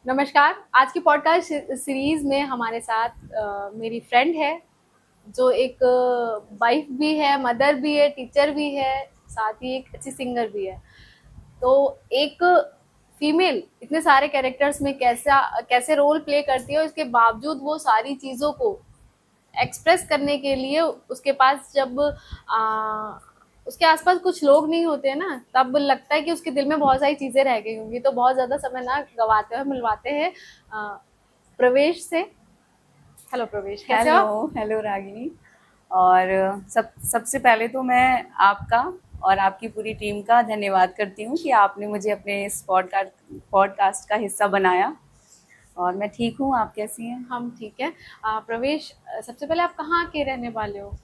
नमस्कार। आज की पॉडकास्ट सीरीज में हमारे साथ मेरी फ्रेंड है जो एक वाइफ भी है, मदर भी है, टीचर भी है, साथ ही एक अच्छी सिंगर भी है। तो एक फीमेल इतने सारे कैरेक्टर्स में कैसा कैसे रोल प्ले करती है और इसके बावजूद वो सारी चीज़ों को एक्सप्रेस करने के लिए उसके पास जब उसके आसपास कुछ लोग नहीं होते हैं ना, तब लगता है कि उसके दिल में बहुत सारी चीजें रह गई होंगी। तो बहुत ज्यादा समय ना गवाते हुए मिलवाते हैं प्रवेश से। हेलो प्रवेश, कैसे हो हेलो। आप? हेलो रागिनी। और सबसे पहले तो मैं आपका और आपकी पूरी टीम का धन्यवाद करती हूँ कि आपने मुझे अपने इस पॉडकास्ट का हिस्सा बनाया। और मैं ठीक हूँ, आप कैसी हैं? हम ठीक है। प्रवेश, सबसे पहले आप कहाँ के रहने वाले हो?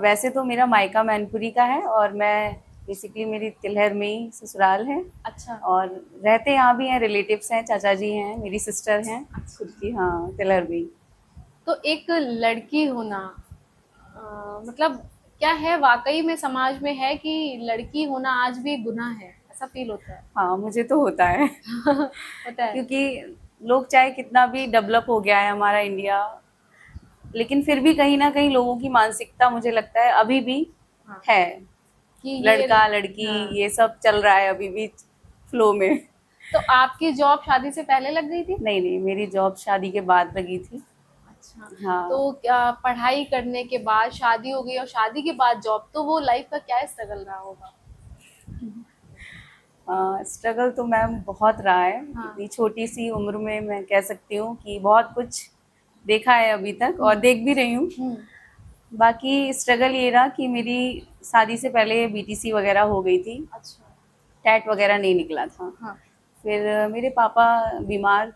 वैसे तो मेरा मायका मैनपुरी का है और मैं बेसिकली मेरी तिलहर में ही ससुराल है। अच्छा। और रहते यहाँ भी हैं, रिलेटिव्स हैं, चाचा जी हैं, मेरी सिस्टर हैं खुद अच्छा, की। हाँ, तिलहर में ही। तो एक लड़की होना मतलब क्या है, वाकई में समाज में है कि लड़की होना आज भी गुनाह है, ऐसा फील होता है? हाँ, मुझे तो होता है। होता है। क्योंकि लोग चाहे कितना भी डेवलप हो गया है हमारा इंडिया, लेकिन फिर भी कहीं ना कहीं लोगों की मानसिकता मुझे लगता है अभी भी हाँ, है। कि ये। लड़का लड़की हाँ, ये सब चल रहा है अभी भी फ्लो में। तो आपकी जॉब शादी से पहले लग गई थी? नहीं नहीं, मेरी जॉब शादी के बाद लगी थी। अच्छा। तो हाँ। क्या पढ़ाई करने के बाद शादी हो गई और शादी के बाद जॉब, तो वो लाइफ का क्या स्ट्रगल रहा होगा? स्ट्रगल तो मैम बहुत रहा है। हाँ। इतनी छोटी सी उम्र में मैं कह सकती हूँ कि बहुत कुछ देखा है अभी तक और हम्म। देख भी रही हूँ। हम्म। बाकी स्ट्रगल ये रहा कि मेरी शादी से पहले बीटीसी वगैरह हो गई थी। अच्छा। टैट वगैरह नहीं निकला था। हाँ। फिर मेरे पापा बीमार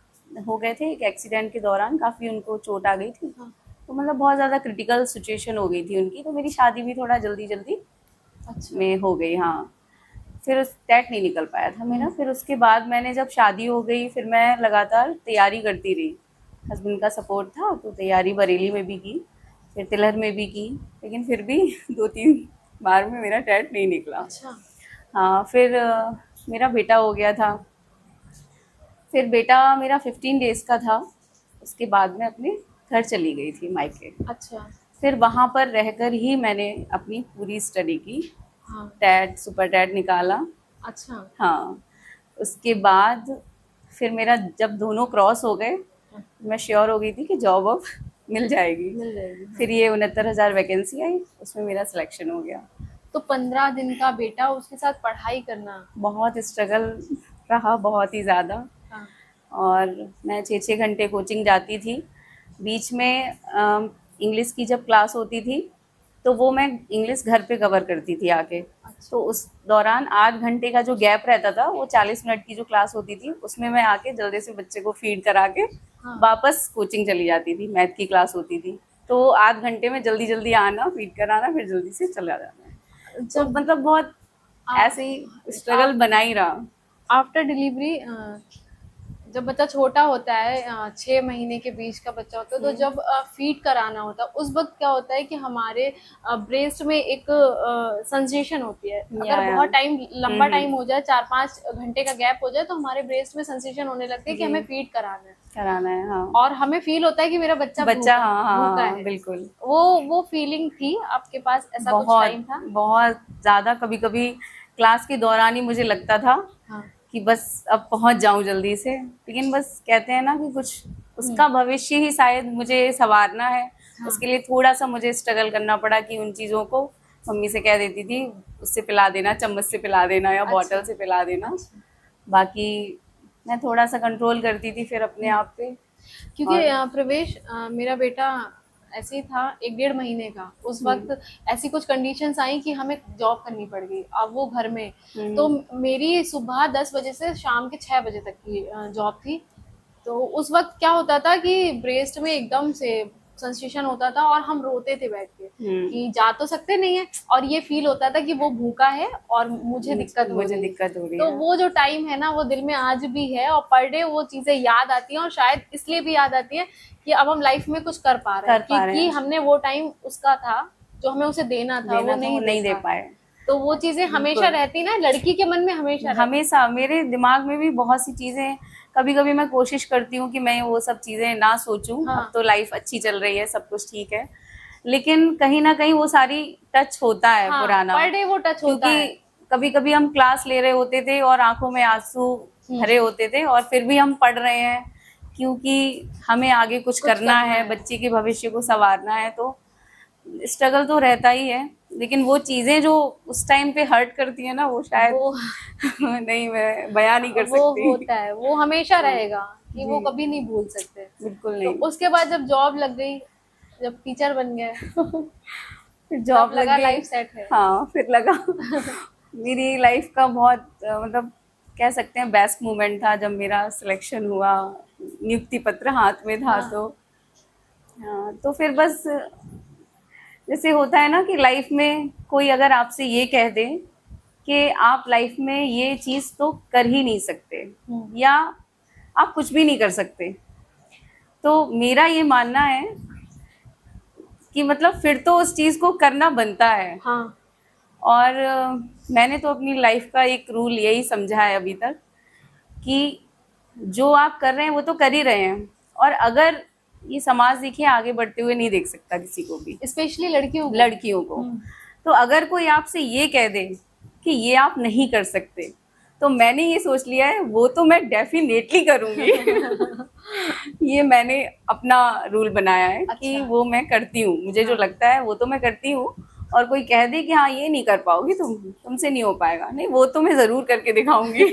हो गए थे एक एक्सीडेंट के दौरान, काफ़ी उनको चोट आ गई थी। हाँ। तो मतलब बहुत ज़्यादा क्रिटिकल सिचुएशन हो गई थी उनकी, तो मेरी शादी भी थोड़ा जल्दी जल्दी अच्छा। में हो गई। हाँ। फिर उस टैट नहीं निकल पाया था मेरा। हम्म। फिर उसके बाद मैंने जब शादी हो गई फिर मैं लगातार तैयारी करती रही। हस्बैंड का सपोर्ट था तो तैयारी बरेली में भी की, फिर तिलहर में भी की, लेकिन फिर भी 2-3 बार में मेरा टैट नहीं निकला। अच्छा। हाँ। फिर मेरा बेटा हो गया था। फिर बेटा मेरा 15 डेज का था। उसके बाद मैं अपने घर चली गई थी मायके। अच्छा। फिर वहाँ पर रहकर ही मैंने अपनी पूरी स्टडी की। हाँ। टैट सुपर टैट निकाला। अच्छा। हाँ। उसके बाद फिर मेरा जब दोनों क्रॉस हो गए, हाँ, मैं श्योर हो गई थी कि जॉब अब मिल जाएगी। मिल जाएगी। हाँ। फिर ये 69,000 वैकेंसी आई, उसमें मेरा सिलेक्शन हो गया। तो 15 दिन का बेटा, उसके साथ पढ़ाई करना। बहुत स्ट्रगल रहा, बहुत ही ज़्यादा। हाँ। और मैं 6-6 घंटे कोचिंग जाती थी। बीच में इंग्लिश की जब क्लास होती थी तो वो मैं इंग्लिश घर पे कवर करती थी आके। अच्छा। तो उस दौरान 8 घंटे का जो गैप रहता था, वो 40 मिनट की जो क्लास होती थी उसमें मैं आके जल्दी से बच्चे को फीड करा के हाँ। वापस कोचिंग चली जाती थी। मैथ की क्लास होती थी तो 8 घंटे में जल्दी जल्दी आना, फीड कराना, फिर जल्दी से चला जाना। तो जब मतलब बहुत ऐसे ही स्ट्रगल बना ही रहा। आफ्टर डिलीवरी, जब बच्चा छोटा होता है, 6 महीने के बीच का बच्चा होता है, तो जब फीड कराना होता है उस वक्त क्या होता है कि हमारे ब्रेस्ट में एक सेंसेशन होती है। अगर या बहुत टाइम, लंबा टाइम हम्म। हो जाए, 4-5 घंटे का गैप हो जाए, तो हमारे ब्रेस्ट में सेंसेशन होने लगती है कि जी, हमें फीड कराना है। कराना है। हाँ। और हमें फील होता है कि मेरा बच्चा बच्चा, भूखा हाँ हाँ भूखा हाँ, है। बिल्कुल। वो फीलिंग थी आपके पास? ऐसा कुछ बहुत टाइम था? बहुत ज़्यादा। कभी कभी क्लास के दौरान ही मुझे लगता था हाँ। कि बस अब पहुंच जाऊं जल्दी से, लेकिन बस कहते हैं ना कि कुछ हम्म। उसका भविष्य ही शायद मुझे संवारना है। हाँ। उसके लिए थोड़ा सा मुझे स्ट्रगल करना पड़ा कि उन चीज़ों को मम्मी से कह देती थी, उससे पिला देना, चम्मच से पिला देना या अच्छा। बॉटल से पिला देना। अच्छा। बाकी मैं थोड़ा सा कंट्रोल करती थी फिर अपने हम्म। आप पे। क्योंकि और प्रवेश, मेरा बेटा ऐसे ही था, 1-1.5 महीने का। उस हम्म वक्त ऐसी कुछ कंडीशंस आई कि हमें जॉब करनी पड़ गई, अब वो घर में। तो हम्म मेरी सुबह 10 बजे से शाम के 6 बजे तक की जॉब थी। तो उस वक्त क्या होता था कि ब्रेस्ट में एकदम से सेंसेशन होता था और हम रोते थे बैठ के हम्म कि जा तो सकते नहीं है, और ये फील होता था कि वो भूखा है और मुझे दिक्कत हो मुझे रही है। दिक्कत हो रही तो है। वो जो टाइम है ना, वो दिल में आज भी है, और पर डे वो चीजें याद आती हैं, और शायद इसलिए भी याद आती है कि अब हम लाइफ में कुछ कर पा रहे हैं, कर पा रहे क्योंकि हैं। हमने वो टाइम उसका था जो हमें उसे देना था, वो देना था, वो नहीं दे नहीं दे पाए। पाए। तो वो चीजें हमेशा बिल्कुल। रहती ना, लड़की के मन में हमेशा रहती। हमेशा मेरे दिमाग में भी बहुत सी चीज़ें कभी कभी मैं कोशिश करती हूँ कि मैं वो सब चीजें ना सोचूं। हाँ। अब तो लाइफ अच्छी चल रही है, सब कुछ ठीक है, लेकिन कहीं ना कहीं वो सारी टच होता है हाँ, पुराना। पर डे वो टच होता है। क्योंकि कभी कभी हम क्लास ले रहे होते थे और आंखों में आंसू भरे होते थे, और फिर भी हम पढ़ रहे हैं क्योंकि हमें आगे कुछ करना है, बच्चे के भविष्य को संवारना है। तो स्ट्रगल तो रहता ही है, लेकिन वो चीजें जो उस टाइम पे हर्ट करती है ना, वो शायद नहीं, मैं बयान नहीं कर वो सकती। होता है, वो हमेशा हाँ, रहेगा कि वो जी, कभी नहीं भूल सकते। बिल्कुल तो नहीं। उसके बाद जब जॉब लग गई, जब टीचर बन गए, फिर तब जॉब लग लगा गई। लाइफ सेट है। हाँ, फिर लगा मेरी लाइफ का बहुत मतलब कह सकते हैं बेस्ट मोमेंट था जब मेरा सिलेक्शन हुआ, नियुक्ति पत्र हाथ में था। हाँ। तो हाँ, तो फिर बस जैसे होता है ना कि लाइफ में कोई अगर आपसे ये कह दे कि आप लाइफ में ये चीज तो कर ही नहीं सकते, या आप कुछ भी नहीं कर सकते, तो मेरा ये मानना है कि मतलब फिर तो उस चीज को करना बनता है। हाँ। और मैंने तो अपनी लाइफ का एक रूल यही समझा है अभी तक कि जो आप कर रहे हैं वो तो कर ही रहे हैं, और अगर ये समाज देखिए आगे बढ़ते हुए नहीं देख सकता किसी को भी, स्पेशली लड़कियों को। तो अगर कोई आपसे ये कह दे कि ये आप नहीं कर सकते, तो मैंने ये सोच लिया है वो तो मैं डेफिनेटली करूंगी। ये मैंने अपना रूल बनाया है कि वो मैं करती हूँ, मुझे जो लगता है वो तो मैं करती हूँ। और कोई कह दे कि हाँ ये नहीं कर पाओगी तुमसे नहीं हो पाएगा, नहीं, वो तो मैं जरूर करके दिखाऊंगी।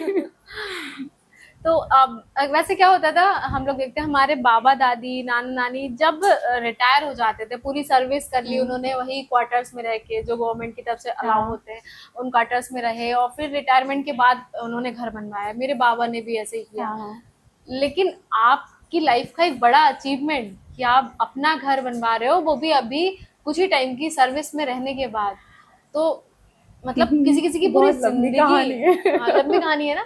तो अब वैसे क्या होता था, हम लोग देखते हैं हमारे बाबा दादी नाना नानी जब रिटायर हो जाते थे, पूरी सर्विस कर ली उन्होंने, वही क्वार्टर्स में रह के जो गवर्नमेंट की तरफ से अलाउ होते हैं उन क्वार्टर्स में रहे, और फिर रिटायरमेंट के बाद उन्होंने घर बनवाया। मेरे बाबा ने भी ऐसे ही किया। लेकिन आपकी लाइफ का एक बड़ा अचीवमेंट कि आप अपना घर बनवा रहे हो, वो भी अभी कुछ ही टाइम की सर्विस में रहने के बाद। तो मतलब किसी किसी की पूरी जिंदगी लंबी कहानी है ना।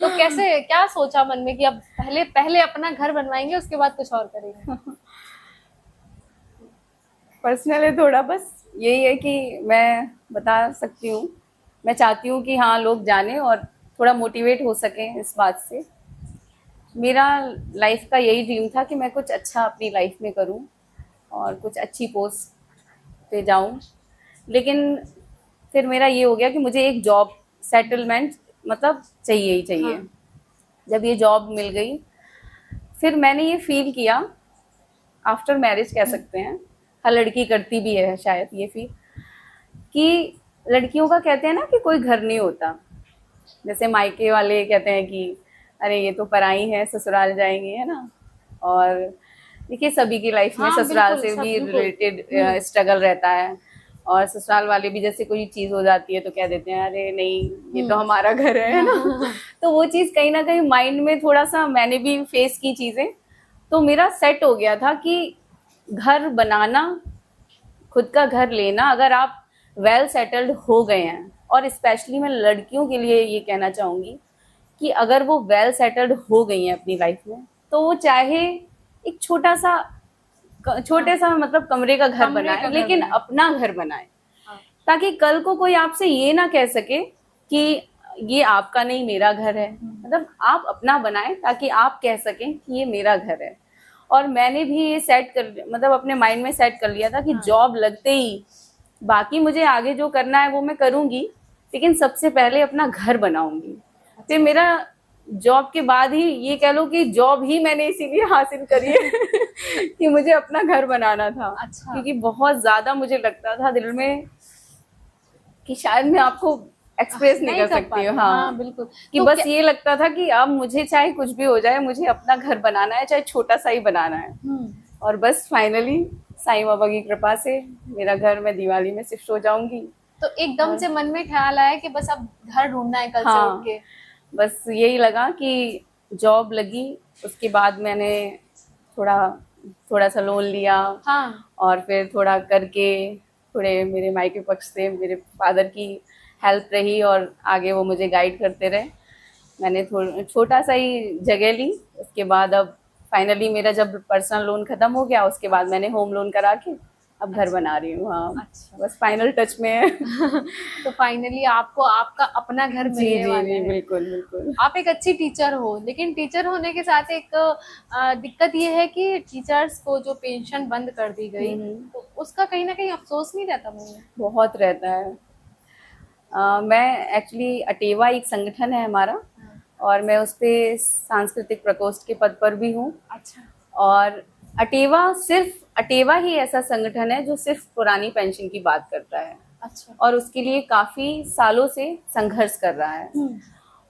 तो कैसे, क्या सोचा मन में कि अब पहले अपना घर बनवाएंगे, उसके बाद कुछ और करेंगे? पर्सनल है थोड़ा, बस यही है कि मैं बता सकती हूँ, मैं चाहती हूँ कि हाँ लोग जाने और थोड़ा मोटिवेट हो सकें इस बात से। मेरा लाइफ का यही ड्रीम था कि मैं कुछ अच्छा अपनी लाइफ में करूँ और कुछ अच्छी पोस्ट पे जाऊँ, लेकिन फिर मेरा ये हो गया कि मुझे एक जॉब सेटलमेंट मतलब चाहिए ही चाहिए। जब ये जॉब मिल गई, फिर मैंने ये फील किया, आफ्टर मैरिज कह सकते हैं, हर लड़की करती भी है शायद ये फील, कि लड़कियों का कहते हैं ना कि कोई घर नहीं होता। जैसे मायके वाले कहते हैं कि अरे ये तो पराई है, ससुराल जाएंगे, है ना। और देखिए सभी की लाइफ में ससुराल से भी रिलेटेड स्ट्रगल रहता है, और ससुराल वाले भी जैसे कोई चीज हो जाती है तो कह देते हैं अरे नहीं ये तो हमारा घर है ना। तो वो चीज कहीं ना कहीं माइंड में थोड़ा सा मैंने भी फेस की चीजें, तो मेरा सेट हो गया था कि घर बनाना, खुद का घर लेना, अगर आप वेल सेटल्ड हो गए हैं, और स्पेशली मैं लड़कियों के लिए ये कहना चाहूंगी कि अगर वो वेल सेटल्ड हो गई हैं अपनी लाइफ में, तो वो चाहे एक छोटे सा मतलब कमरे का घर बनाए, लेकिन अपना घर बनाए, ताकि कल को कोई आपसे ये ना कह सके कि ये आपका नहीं मेरा घर है। मतलब आप अपना बनाए ताकि आप कह सकें कि ये मेरा घर है। और मैंने भी ये सेट कर मतलब अपने माइंड में सेट कर लिया था कि जॉब लगते ही बाकी मुझे आगे जो करना है वो मैं करूंगी, लेकिन सबसे पहले अपना घर बनाऊंगी। फिर मेरा जॉब के बाद ही ये कह लो कि जॉब ही मैंने इसीलिए हासिल करी है कि मुझे अपना घर बनाना था। अच्छा। क्योंकि बहुत ज्यादा मुझे लगता था दिल में कि शायद मैं आपको एक्सप्रेस नहीं कर सकती हूँ। हाँ बिल्कुल, कि तो बस ये लगता था कि अब मुझे चाहे कुछ भी हो जाए, मुझे अपना घर बनाना है, चाहे छोटा सा ही बनाना है। और बस फाइनली साईं बाबा की कृपा से मेरा घर मैं दिवाली में शिफ्ट हो जाऊंगी। तो एकदम से मन में ख्याल आया कि बस अब घर ढूंढना है कल से उठ के? बस यही लगा कि जॉब लगी, उसके बाद मैंने थोड़ा सा लोन लिया। और फिर थोड़ा करके थोड़े मेरे मायके पक्ष से मेरे फादर की हेल्प रही, और आगे वो मुझे गाइड करते रहे। मैंने छोटा सा ही जगह ली। उसके बाद अब फाइनली मेरा जब पर्सनल लोन खत्म हो गया, उसके बाद मैंने होम लोन करा के अब घर बना रही हूँ। हाँ, अच्छा। बस फाइनल टच में है। तो फाइनली आपको आपका अपना घर जी मिलने जी वाला जी, है। बिल्कुल बिल्कुल। आप एक अच्छी टीचर हो, लेकिन टीचर होने के साथ एक दिक्कत ये है कि टीचर्स को जो पेंशन बंद कर दी गई, तो उसका कहीं ना कहीं अफसोस नहीं रहता मन में? बहुत रहता है। मैं एक्चुअली अटेवा एक संगठन है हमारा, हाँ। और मैं उस पे सांस्कृतिक प्रकोष्ठ के पद पर भी हूँ। अच्छा। और अटेवा ही ऐसा संगठन है जो सिर्फ पुरानी पेंशन की बात करता है, अच्छा। और उसके लिए काफी सालों से संघर्ष कर रहा है।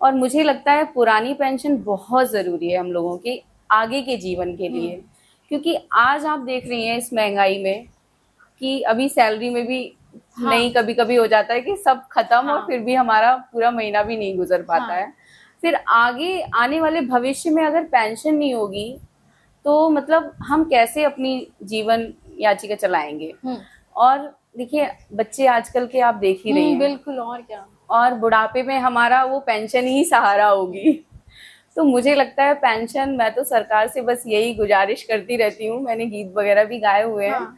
और मुझे लगता है पुरानी पेंशन बहुत जरूरी है हम लोगों के आगे के जीवन के लिए, क्योंकि आज आप देख रही हैं इस महंगाई में कि अभी सैलरी में भी हाँ। नहीं, कभी कभी हो जाता है कि सब खत्म, हाँ। और फिर भी हमारा पूरा महीना भी नहीं गुजर पाता हाँ। है। फिर आगे आने वाले भविष्य में अगर पेंशन नहीं होगी तो मतलब हम कैसे अपनी जीवन याचिका चलाएंगे। और देखिए बच्चे आजकल के आप देख ही रही हैं, बिल्कुल, और क्या। और बुढ़ापे में हमारा वो पेंशन ही सहारा होगी। तो मुझे लगता है पेंशन, मैं तो सरकार से बस यही गुजारिश करती रहती हूँ, मैंने गीत वगैरह भी गाए हुए हैं। हाँ।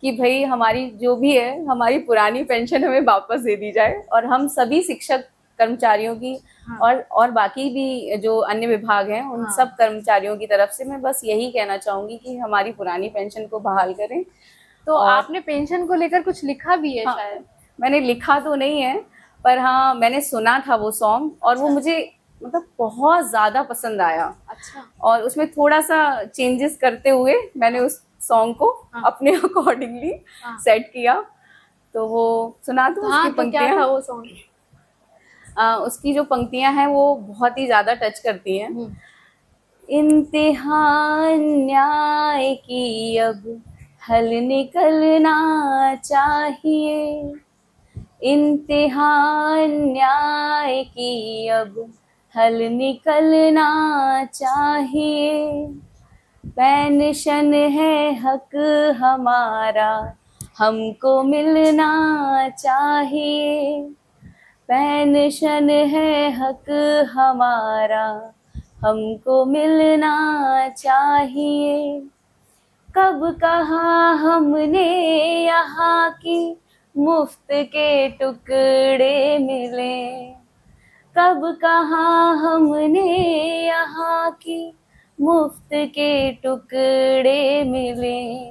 कि भाई हमारी जो भी है, हमारी पुरानी पेंशन हमें वापस दे दी जाए, और हम सभी शिक्षक कर्मचारियों की, हाँ। और बाकी भी जो अन्य विभाग हैं उन हाँ। सब कर्मचारियों की तरफ से मैं बस यही कहना चाहूंगी कि हमारी पुरानी पेंशन को बहाल करें। तो और आपने पेंशन को लेकर कुछ लिखा भी है? हाँ, शायद मैंने लिखा तो नहीं है, पर हाँ मैंने सुना था वो सॉन्ग, और वो मुझे मतलब बहुत ज्यादा पसंद आया। अच्छा। और उसमें थोड़ा सा चेंजेस करते हुए मैंने उस सॉन्ग को अपने अकॉर्डिंगली सेट किया। तो वो सुना दूं उसकी तो क्या पंक्तियां? था वो सॉन्ग? उसकी जो पंक्तियां हैं वो बहुत ही ज्यादा टच करती हैं। इम्तिहान न्याय की अब हल निकलना चाहिए, इम्तिहान न्याय की अब हल निकलना चाहिए, पेंशन है हक हमारा हमको मिलना चाहिए, पेंशन है हक हमारा हमको मिलना चाहिए, कब कहा हमने यहाँ की मुफ्त के टुकड़े मिले, कब कहा हमने यहाँ की मुफ्त के टुकड़े मिले,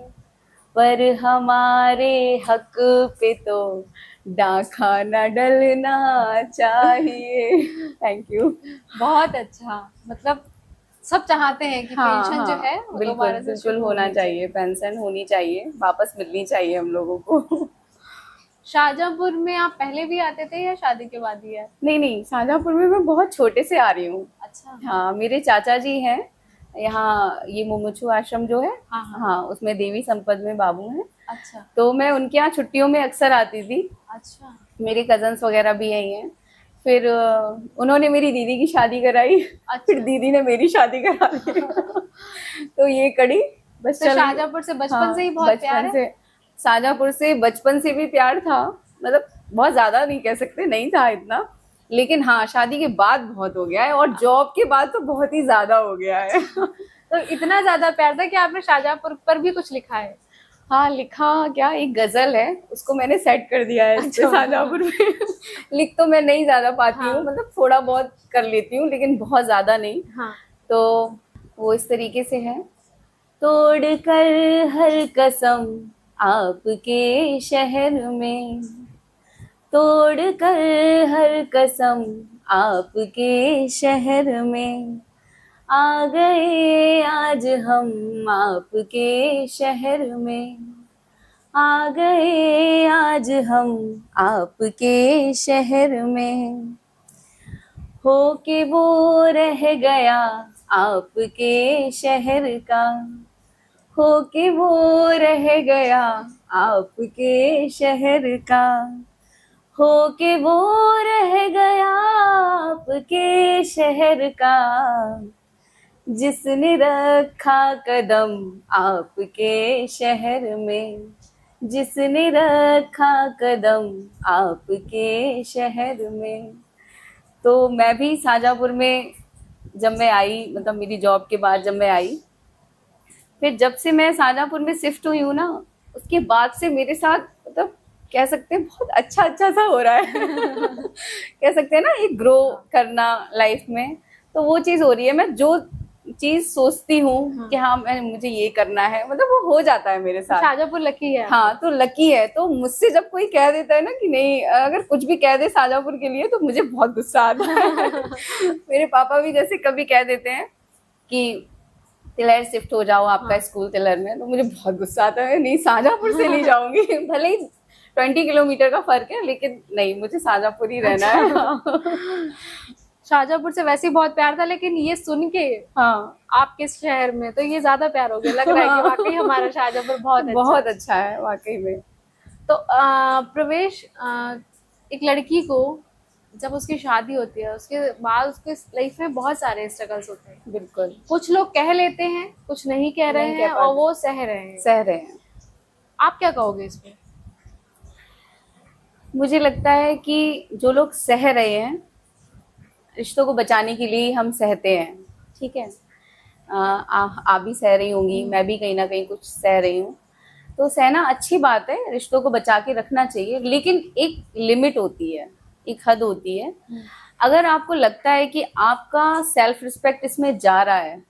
पर हमारे हक पे तो डाका न डलना चाहिए। Thank you. बहुत अच्छा। मतलब सब चाहते हैं कि पेंशन जो है वो बिल्कुल दोबारा से बिल्कुल शुरू होना होनी चाहिए, पेंशन होनी चाहिए, वापस मिलनी चाहिए हम लोगों को। शाहजहांपुर में आप पहले भी आते थे या शादी के बाद ही है? नहीं नहीं, शाहजहांपुर में मैं बहुत छोटे से आ रही हूँ। अच्छा। हाँ, मेरे चाचा जी हैं यहाँ, ये मुमुक्षु आश्रम जो है, हाँ, हाँ। हाँ उसमें देवी संपद में बाबू हैं। अच्छा। तो मैं उनके यहाँ छुट्टियों में अक्सर आती थी। अच्छा। मेरे कजन्स वगैरह भी यही हैं। फिर उन्होंने मेरी दीदी की शादी कराई। अच्छा। फिर दीदी ने मेरी शादी करा दी। तो ये कड़ी बस तो चल। शाहजहांपुर से बचपन से ही बहुत प्यार है? से शाहजहांपुर से बचपन से भी प्यार था, मतलब बहुत ज्यादा नहीं कह सकते, नहीं था इतना, लेकिन हाँ शादी के बाद बहुत हो गया है, और जॉब के बाद तो बहुत ही ज्यादा हो गया है। तो इतना ज्यादा प्यार था कि आपने शाहजहांपुर पर भी कुछ लिखा है? हाँ लिखा, क्या एक गजल है, उसको मैंने सेट कर दिया है अच्छा। शाहजहांपुर में। लिख तो मैं नहीं ज्यादा पाती हूँ, मतलब थोड़ा बहुत कर लेती हूँ, लेकिन बहुत ज्यादा नहीं। हाँ। तो वो इस तरीके से है। तोड़ कर हर कसम आपके शहर में, तोड़ कर हर कसम आपके शहर में, आ गए आज हम आपके शहर में, आ गए आज हम आपके शहर में, हो के वो रह गया आपके शहर का, हो के वो रह गया आपके शहर का, हो के वो रह गया आपके शहर का, जिसने रखा कदम आपके शहर में, जिसने रखा कदम आपके शहर में। तो मैं भी शाहजहांपुर में जब मैं आई, मतलब मेरी जॉब के बाद जब मैं आई, फिर जब से मैं शाहजहांपुर में शिफ्ट हुई हूँ ना, उसके बाद से मेरे साथ मतलब कह सकते हैं बहुत अच्छा सा हो रहा है कह सकते हैं ना, एक ग्रो करना लाइफ में, तो वो चीज हो रही है। मैं जो चीज सोचती हूँ कि हाँ मुझे ये करना है, मतलब वो हो जाता है मेरे साथ। शाजापुर लकी है। हाँ, तो लकी है। तो मुझसे जब कोई कह देता है ना कि नहीं, अगर कुछ भी कह दे शाजापुर के लिए, तो मुझे बहुत गुस्सा आता है मेरे पापा भी जैसे कभी कह देते हैं कि तिलहर शिफ्ट हो जाओ, आपका स्कूल तिलहर में, तो मुझे बहुत गुस्सा आता है, नहीं शाजापुर से नहीं जाऊंगी भले ही 20 किलोमीटर का फर्क है, लेकिन नहीं, मुझे शाजापुर ही रहना है शाजापुर से वैसे ही बहुत प्यार था, लेकिन ये सुन के हाँ, आपके शहर में तो ये ज्यादा प्यार हो गया, लग रहा है कि वाकई हमारा शाजापुर बहुत अच्छा है वाकई में। तो प्रवेश, एक लड़की को जब उसकी शादी होती है, उसके बाद उसके लाइफ में बहुत सारे स्ट्रगल्स होते हैं। बिल्कुल, कुछ लोग कह लेते हैं, कुछ नहीं कह रहे हैं, और वो सह रहे हैं। आप क्या कहोगे इस पे? मुझे लगता है कि जो लोग सह रहे हैं, रिश्तों को बचाने के लिए हम सहते हैं, ठीक है। आप भी सह रही होंगी, मैं भी कहीं ना कहीं कुछ सह रही हूँ। तो सहना अच्छी बात है, रिश्तों को बचा के रखना चाहिए, लेकिन एक लिमिट होती है, एक हद होती है। अगर आपको लगता है कि आपका सेल्फ रिस्पेक्ट इसमें जा रहा है,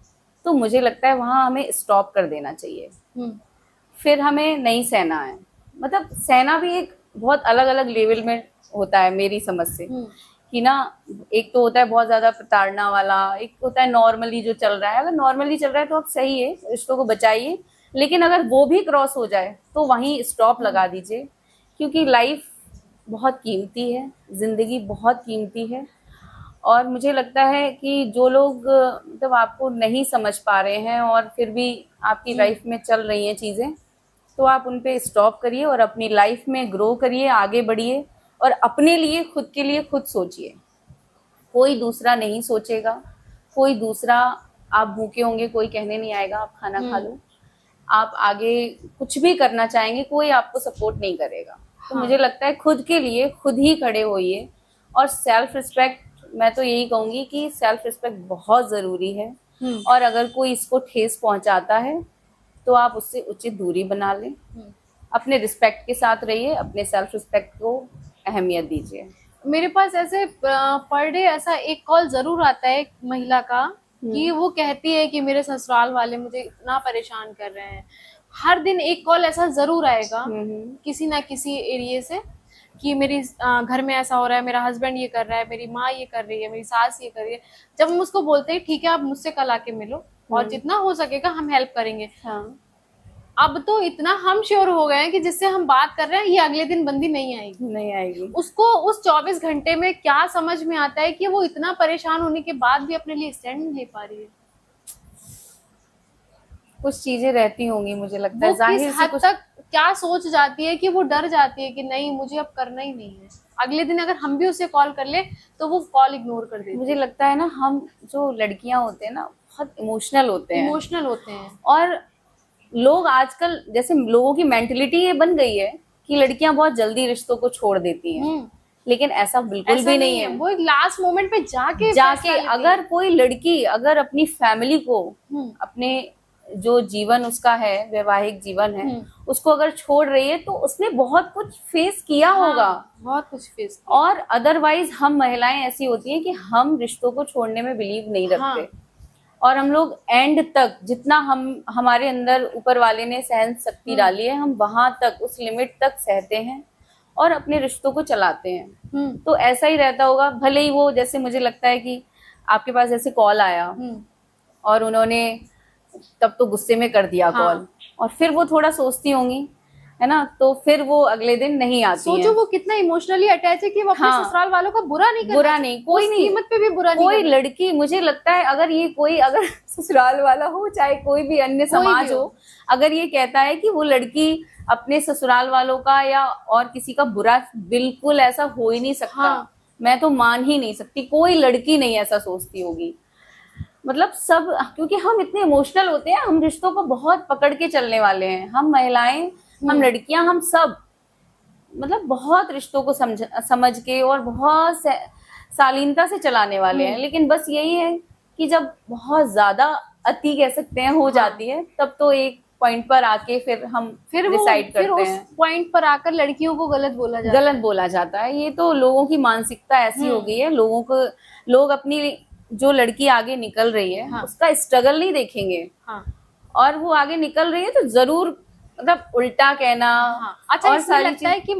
तो मुझे लगता है वहां हमें स्टॉप कर देना चाहिए। फिर हमें नहीं सहना है। मतलब सहना भी एक बहुत अलग अलग लेवल में होता है मेरी समझ से, कि ना एक तो होता है बहुत ज्यादा प्रताड़ना वाला, एक होता है नॉर्मली जो चल रहा है। अगर नॉर्मली चल रहा है तो आप सही है, रिश्तों को बचाइए, लेकिन अगर वो भी क्रॉस हो जाए तो वहीं स्टॉप लगा दीजिए, क्योंकि लाइफ बहुत कीमती है, जिंदगी बहुत कीमती है। और मुझे लगता है कि जो लोग मतलब आपको नहीं समझ पा रहे हैं और फिर भी आपकी लाइफ में चल रही हैं चीजें, तो आप उन पे स्टॉप करिए और अपनी लाइफ में ग्रो करिए, आगे बढ़िए, और अपने लिए खुद के लिए खुद सोचिए। कोई दूसरा नहीं सोचेगा, कोई दूसरा, आप भूखे होंगे कोई कहने नहीं आएगा आप खाना खा लो, आप आगे कुछ भी करना चाहेंगे कोई आपको सपोर्ट नहीं करेगा। तो मुझे लगता है खुद के लिए खुद ही खड़े होइए। और सेल्फ रिस्पेक्ट, मैं तो यही कहूंगी कि सेल्फ रिस्पेक्ट बहुत जरूरी है, और अगर कोई इसको ठेस पहुंचाता है तो आप उससे उचित दूरी बना लें, अपने रिस्पेक्ट के साथ रहिए, अपने सेल्फ रिस्पेक्ट को अहमियत दीजिए। मेरे पास ऐसे पर डे ऐसा एक कॉल जरूर आता है एक महिला का, कि वो कहती है कि मेरे ससुराल वाले मुझे इतना परेशान कर रहे हैं। हर दिन एक कॉल ऐसा जरूर आएगा किसी ना किसी एरिया से, कि मेरी घर में ऐसा हो रहा है, मेरा हस्बैंड ये कर रहा है, मेरी माँ ये कर रही है, मेरी सास ये कर रही है। जब हम उसको बोलते हैं ठीक है आप मुझसे कल आके मिलो और जितना हो सकेगा हम हेल्प करेंगे, अब तो इतना हम श्योर हो गए हैं कि जिससे हम बात कर रहे हैं ये अगले दिन बंदी नहीं आएगी। उसको उस 24 घंटे में क्या समझ में आता है कि वो इतना परेशान होने के बाद भी अपने लिए स्टैंड नहीं ले पा रही है। कुछ चीजें रहती होंगी, मुझे लगता है जाहिर से हद तक क्या सोच जाती है कि वो डर जाती है कि नहीं मुझे अब करना ही नहीं है। अगले दिन अगर हम भी उसे कॉल कर ले तो वो कॉल इग्नोर कर देती है। मुझे लगता है ना, हम जो लड़कियां होते हैं ना बहुत इमोशनल होते हैं, और लोग आजकल जैसे लोगों की मेंटलिटी ये बन गई है कि लड़कियां बहुत जल्दी रिश्तों को छोड़ देती हैं, लेकिन ऐसा बिल्कुल भी नहीं है। वो एक लास्ट मोमेंट पे जाके अगर कोई लड़की अगर अपनी फैमिली को, अपने जो जीवन उसका है, वैवाहिक जीवन है, उसको अगर छोड़ रही है तो उसने बहुत कुछ फेस किया होगा, बहुत कुछ फेस। और अदरवाइज हम महिलाएं ऐसी होती हैं कि हम रिश्तों को छोड़ने में बिलीव नहीं रखते, और हम लोग एंड तक जितना हमारे अंदर ऊपर वाले ने सहन शक्ति डाली है, हम वहां तक, उस लिमिट तक सहते हैं और अपने रिश्तों को चलाते हैं। तो ऐसा ही रहता होगा, भले ही वो, जैसे मुझे लगता है कि आपके पास जैसे कॉल आया और उन्होंने तब तो गुस्से में कर दिया कॉल, और फिर वो थोड़ा सोचती होंगी, है ना, तो फिर वो अगले दिन नहीं आती सोचो वो कितना इमोशनली अटैच है कि वो अपने ससुराल वालों का बुरा नहीं, कोई नहीं, कीमत पे भी बुरा नहीं। कोई लड़की, मुझे लगता है अगर ये कोई, अगर ससुराल वाला हो चाहे कोई भी अन्य समाज हो, अगर ये कहता है कि वो लड़की अपने ससुराल वालों का या और किसी का बुरा, बिल्कुल ऐसा हो ही नहीं सकता। मैं तो मान ही नहीं सकती, कोई लड़की नहीं ऐसा सोचती होगी। मतलब सब, क्योंकि हम इतने इमोशनल होते हैं, हम रिश्तों को बहुत पकड़ के चलने वाले हैं, हम महिलाएं, हम लड़कियां, हम सब मतलब बहुत रिश्तों को समझ के और बहुत शालीनता से चलाने वाले हैं। लेकिन बस यही है कि जब बहुत ज्यादा अति कह सकते हैं हो जाती है, तब तो एक पॉइंट पर आके फिर हम डिसाइड करते हैं। फिर उस पॉइंट पर आकर लड़कियों को गलत बोला जाता है। ये तो लोगों की मानसिकता ऐसी हो गई है। लोग अपनी जो लड़की आगे निकल रही है, हाँ। उसका स्ट्रगल नहीं देखेंगे। हाँ। और वो आगे निकल रही है तो जरूर मतलब उल्टा कहना। हाँ। अच्छा, और इसलिए लगता है कि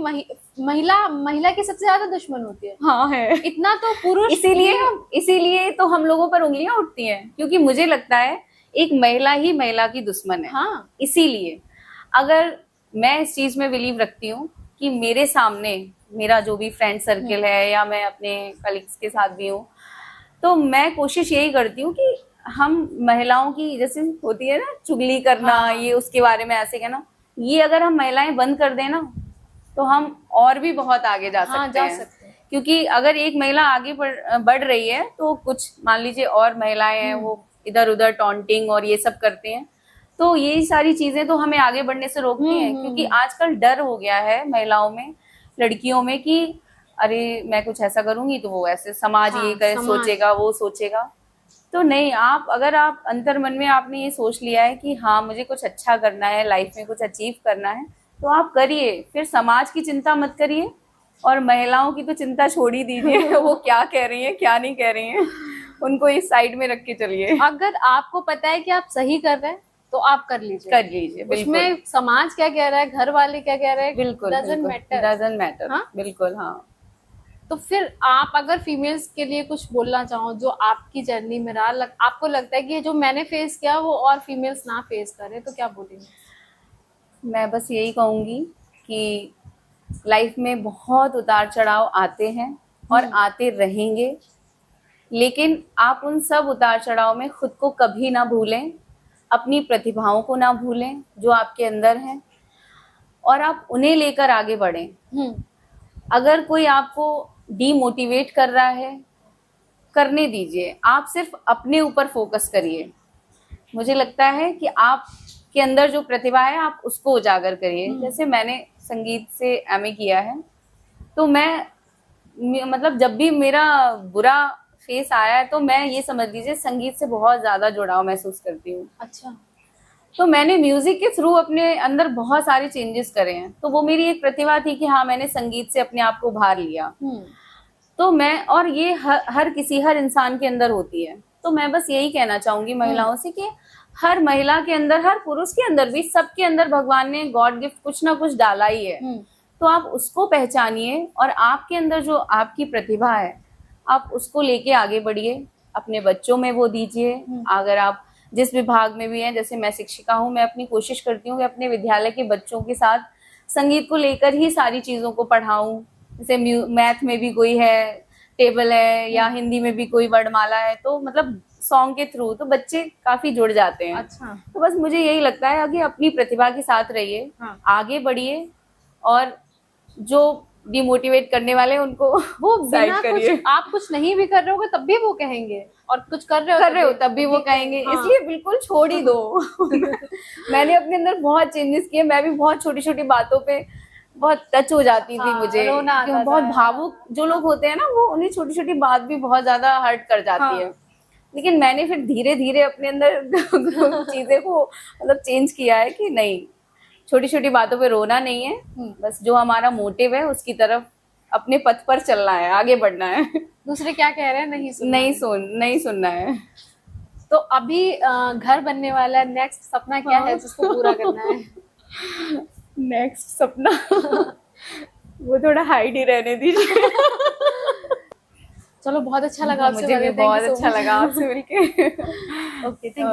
महिला की सबसे ज्यादा दुश्मन होती है। हाँ है, इतना तो पुरुष, इसीलिए तो हम लोगों पर उंगलियां उठती हैं, क्योंकि मुझे लगता है एक महिला ही महिला की दुश्मन है। हाँ। इसीलिए अगर मैं इस चीज में बिलीव रखती हूँ कि मेरे सामने मेरा जो भी फ्रेंड सर्कल है या मैं अपने कलीग्स के साथ भी हूँ, तो मैं कोशिश यही करती हूँ कि हम महिलाओं की जैसे होती है ना चुगली करना, हाँ। ये उसके बारे में ऐसे कहना, ये अगर हम महिलाएं बंद कर दें ना तो हम और भी बहुत आगे जा सकते हैं। क्योंकि अगर एक महिला आगे बढ़ रही है तो कुछ मान लीजिए और महिलाएं हैं वो इधर उधर टॉन्टिंग और ये सब करते हैं, तो ये सारी चीजें तो हमें आगे बढ़ने से रोकती हैं। क्योंकि आजकल डर हो गया है महिलाओं में, लड़कियों में, कि अरे मैं कुछ ऐसा करूंगी तो वो ऐसे समाज ये करे, सोचेगा, वो सोचेगा। तो नहीं, अगर आप अंतर मन में आपने ये सोच लिया है कि हाँ मुझे कुछ अच्छा करना है, लाइफ में कुछ अचीव करना है, तो आप करिए। फिर समाज की चिंता मत करिए और महिलाओं की तो चिंता छोड़ ही दीजिए। वो क्या कह रही हैं क्या नहीं कह रही हैं, उनको इस साइड में रख के चलिए। अगर आपको पता है कि आप सही कर रहे हैं तो आप कर लीजिए। उसमें समाज क्या कह रहा है, घर वाले क्या कह रहे हैं, बिल्कुल डजंट मैटर। हाँ? बिल्कुल। हाँ, तो फिर आप अगर फीमेल्स के लिए कुछ बोलना चाहो जो आपकी जर्नी में रहा, आपको लगता है कि जो मैंने फेस किया वो और फीमेल्स ना फेस करें, तो क्या बोलेंगे? मैं बस यही कहूंगी कि लाइफ में बहुत उतार चढ़ाव आते हैं और आते रहेंगे, लेकिन आप उन सब उतार चढ़ाव में खुद को कभी ना भूलें, अपनी प्रतिभाओं को ना भूलें जो आपके अंदर हैं, और आप उन्हें लेकर आगे बढ़ें। अगर कोई आपको डीमोटिवेट कर रहा है, करने दीजिए, आप सिर्फ अपने ऊपर फोकस करिए। मुझे लगता है कि आपके अंदर जो प्रतिभा है आप उसको उजागर करिए। जैसे मैंने संगीत से एमए किया है, तो मैं मतलब जब भी मेरा बुरा फेस आया है तो मैं ये समझ लीजिए संगीत से बहुत ज्यादा जुड़ाव महसूस करती हूँ। अच्छा। तो मैंने म्यूजिक के थ्रू अपने अंदर बहुत सारे चेंजेस करे हैं। तो वो मेरी एक प्रतिभा थी कि हाँ मैंने संगीत से अपने आप को उभार लिया। तो मैं, और ये हर इंसान के अंदर होती है। तो मैं बस यही कहना चाहूंगी महिलाओं से कि हर महिला के अंदर, हर पुरुष के अंदर भी, सबके अंदर भगवान ने गॉड गिफ्ट कुछ ना कुछ डाला ही है। तो आप उसको पहचानिए और आपके अंदर जो आपकी प्रतिभा है आप उसको लेके आगे बढ़िए, अपने बच्चों में वो दीजिए। अगर आप जिस विभाग में भी हैं, जैसे मैं शिक्षिका हूँ, मैं अपनी कोशिश करती हूँ कि अपने विद्यालय के बच्चों के साथ संगीत को लेकर ही सारी चीजों को पढ़ाऊं। जैसे मैथ में भी कोई है टेबल है, या हिंदी में भी कोई वर्णमाला है, तो मतलब सॉन्ग के थ्रू तो बच्चे काफी जुड़ जाते हैं। अच्छा। तो बस मुझे यही लगता है कि अपनी प्रतिभा के साथ रहिए। हाँ। आगे बढ़िए, और जो डिमोटिवेट करने वाले उनको वो बिना कुछ, आप कुछ नहीं भी कर रहे हो तब भी वो कहेंगे, और कुछ कर रहे हो तब भी वो कहेंगे। हाँ। इसलिए बिल्कुल छोड़ ही दो। मैंने अपने अंदर बहुत चेंजेस किए। मैं भी बहुत छोटी छोटी बातों पे बहुत टच हो जाती थी। मुझे बहुत भावुक जो लोग होते हैं ना, वो उन्हें छोटी छोटी बात भी बहुत ज्यादा हर्ट कर जाती है। लेकिन मैंने फिर धीरे धीरे अपने अंदर चीजें को मतलब चेंज किया है कि नहीं, छोटी छोटी बातों पे रोना नहीं है, बस जो हमारा मोटिव है उसकी तरफ अपने पथ पर चलना है, आगे बढ़ना है। दूसरे क्या कह रहे हैं नहीं सुनना है। तो अभी घर बनने वाला है, नेक्स्ट सपना क्या है जिसको पूरा करना है? नेक्स्ट सपना वो थोड़ा हाइड ही रहने दीजिए। चलो, बहुत अच्छा लगा आपसे, मुझे भी बहुत अच्छा लगा आपसे मिलके। Okay, thank you.